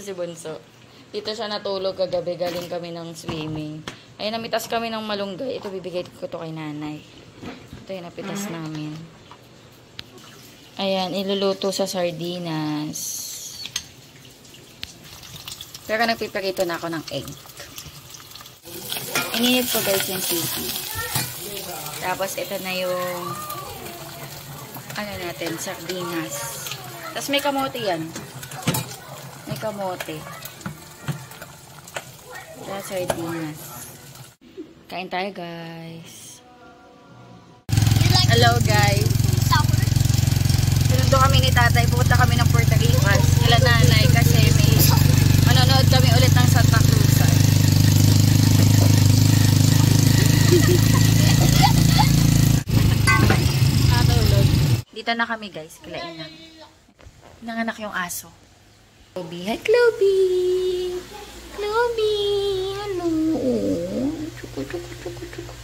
si Bunso. Dito siya natulog kagabi. Galing kami ng swimming. Ayun, namitas kami ng malunggay. Ito, bibigay ko to kay nanay. Ito yung napitas namin. Ayan, iluluto sa sardinas. Pero nagpiprito na ako ng egg. Ininit ko guys yung sisi. Tapos ito na yung ano natin, sardinas. Tapos may kamote yan. May kamote. Tapos sardinas. Kain tayo guys. Hello guys. Sinundo kami ni tatay. Pupunta kami ng Puerto Rican. Sila nanay kasi may manonood kami ulit ng Santa Cruz. Dito na kami guys, kilain na. Nanganak yung aso. Chloe. Hi Chloe! Chloe! Hello! Chuku, chuku, chuku, chuku.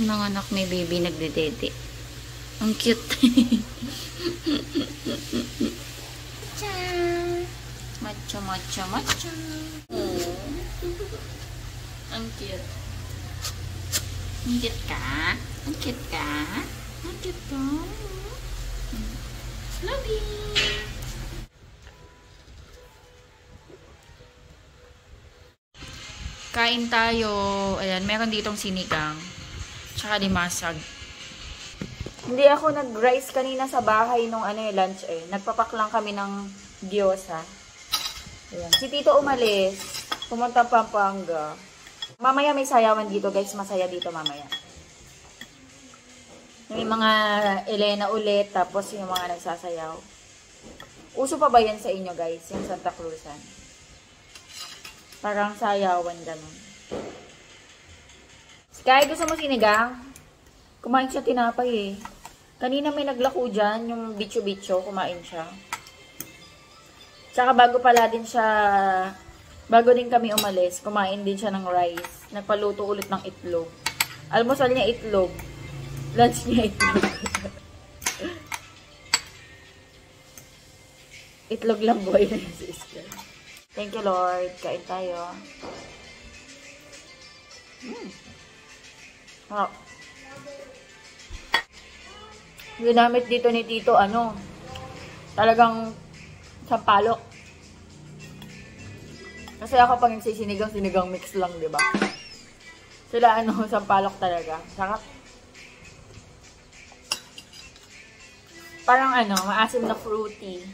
Nanganak may baby nagdedede. Ang cute. Matcha, matcha, matcha. Ang cute. Ang cute ka? Ang cute ka? Ang cute ka? Love you. Kain tayo. Ayan, meron ditong sinigang. Tsaka limasag. Hindi ako nag-rice kanina sa bahay nung lunch eh. Nagpapak lang kami ng gyoza. Ayan. Si Tito umalis. Pumunta Pampanga. Mamaya may sayawan dito guys. Masaya dito mamaya. May mga Elena ulit, tapos yung mga nagsasayaw. Uso pa ba yan sa inyo guys, yung Santa Cruzan? Parang sayawan ganun. Sky, gusto mo sinigang? Kumain siya tinapay eh. Kanina may naglako dyan, yung bicho-bicho, kumain siya. Tsaka bago din kami umalis, kumain din siya ng rice. Nagpaluto ulit ng itlog. Almusal niya itlog. Lunch niya itlog. Itlog lang boy na yung sister. Thank you Lord. Kain tayo. Oh. Ginamit dito ni Tito talagang sampalok. Kasi ako pag nagsisinigang mix lang, di ba? Sila sampalok talaga. Sarap. Parang maasim na fruity.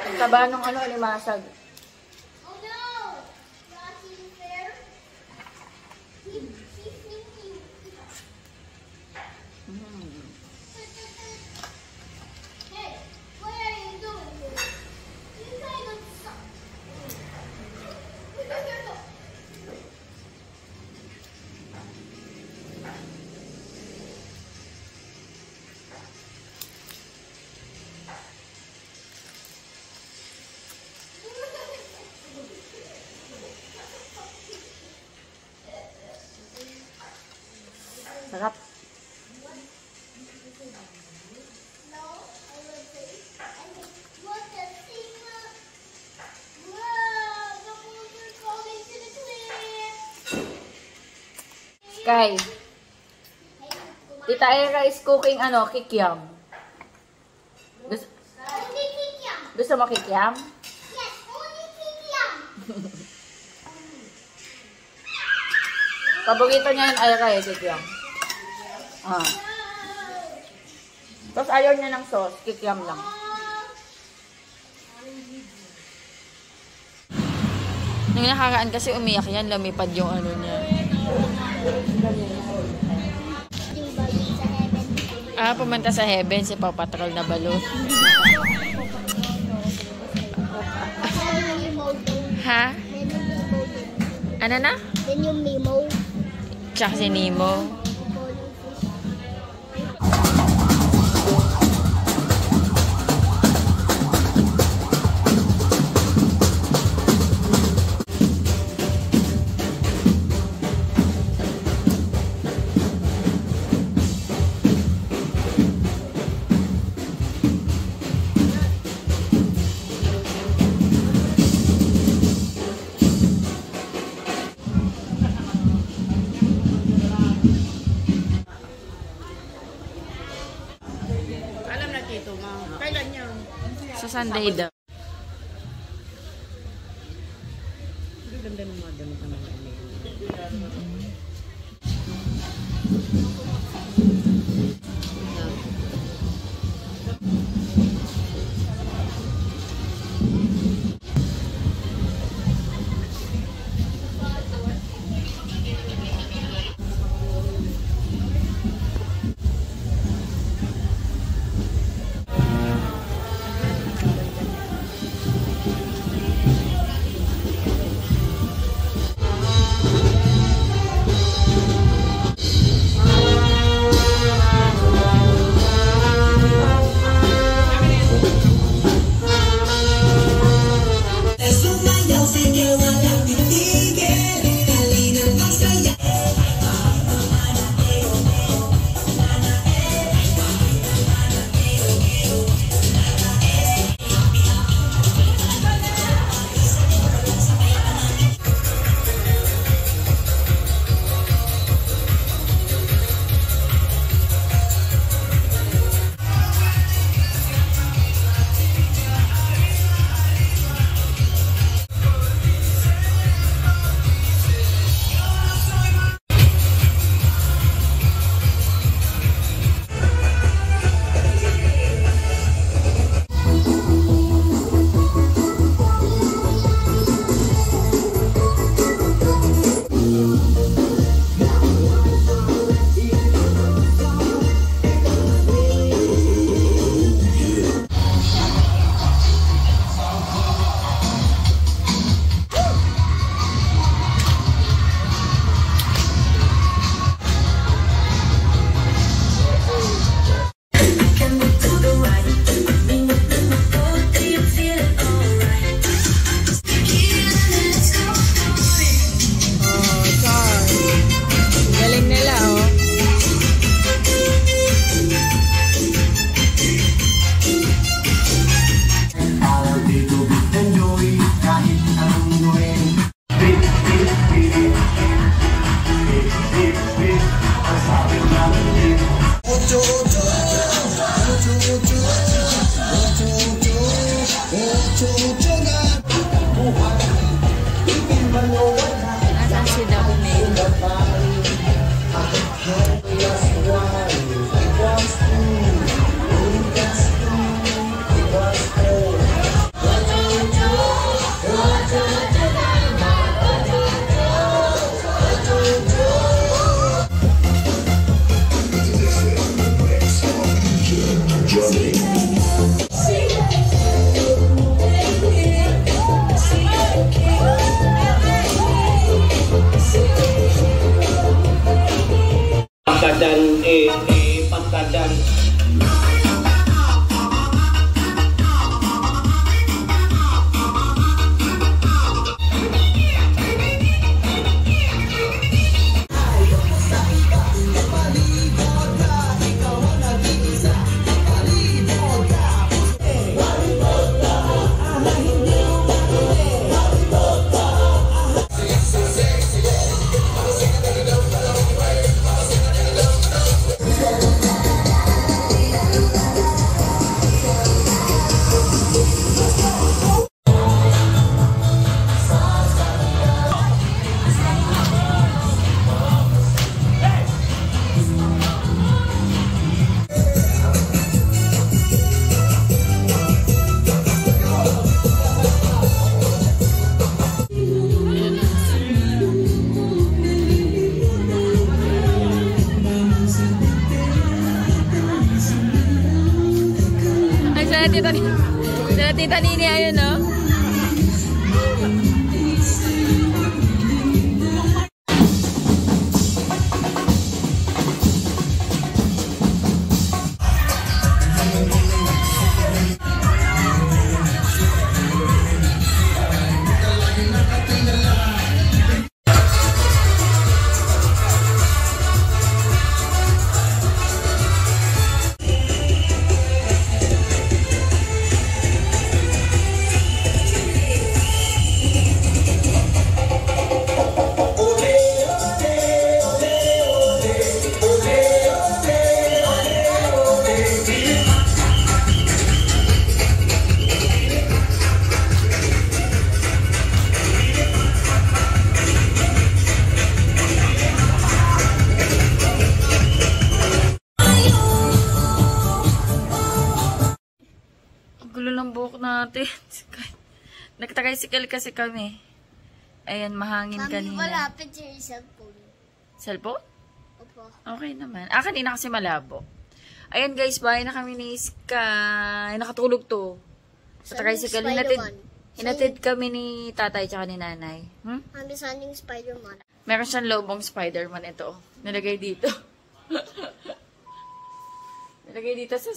Ang taba ng limasag. Oh no! Rocky fair. Hey, what are you doing here? You kind of suck. Sarap. Sky. Tita Era is cooking kikiam. Only kikiam. Gusto mo kikiam? Yes, only kikiam. Paborito niya yung Era kikiam. Tapos ayaw niya ng sauce, kikiam lang. Nung nakaraan kasi umiyak yan, lumipad yung niya. Pumunta sa heaven si Paw Patrol na balon. Ha? Ano na? Then yung Nemo. Tsaka si Nemo. Sa Sunday daw. Ganda ng mga damit naman. Nasaan si Daphne? Pagkadan pagkadan. Sa tita Nini, ayun, no? natin. Nagtricycle kasi kami. Ayan, mahangin Mami, kanina. malapit yung cellphone. Cellphone? Opo. Okay naman. Kanina kasi malabo. Ayan guys, bahay na kami ni Sky. Nakatulog to. Sa Saan yung tricycle. Spider-Man? Hinatid kami ni tatay tsaka ni nanay. Mami, saan yung Spider-Man? Meron siyang lobong Spider-Man ito. Nilagay dito. Nilagay dito sa,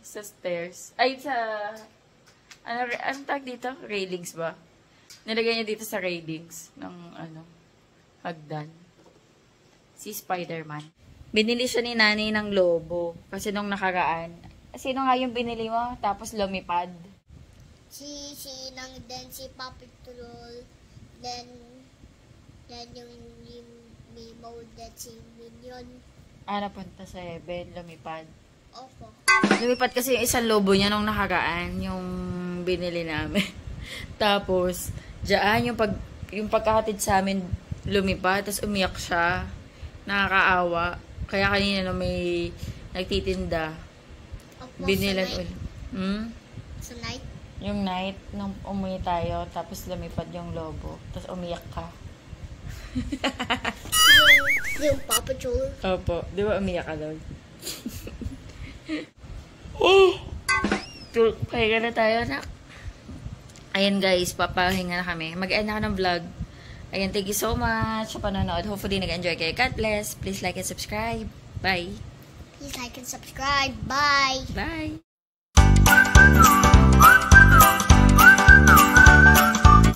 sa stairs. Ay, sa, anong tag dito? Railings ba? Nilagay niya dito sa railings ng, hagdan. Si Spider-Man. Binili siya ni nanay ng lobo. Kasi nung nakaraan, sino nga yung binili mo? Tapos lumipad. Si Nang, then si Papi Tulol, then yung Mimo, then si Minion. Napunta sa heaven, lumipad. Opo. Lumipad kasi yung isang lobo niya nung nakaraan, yung binili namin. Tapos, diyan, yung pagkahatid sa amin, lumipad, tapos umiyak siya. Nakakaawa. Kaya kanina na may nagtitinda, Opo, binilan sa night. ulit. Sa night. Yung night, nung umuwi tayo, tapos lumipad yung lobo, tapos umiyak ka. Yung Paw Patrol. Opo, di ba umiyak ka doon? Pahinga na tayo, anak. Ayan guys, papahinga na kami. Mag-end na ako ng vlog. Ayan, thank you so much sa panonood. Hopefully nag-enjoy kayo. God bless. Please like and subscribe. Bye. Please like and subscribe. Bye. Bye.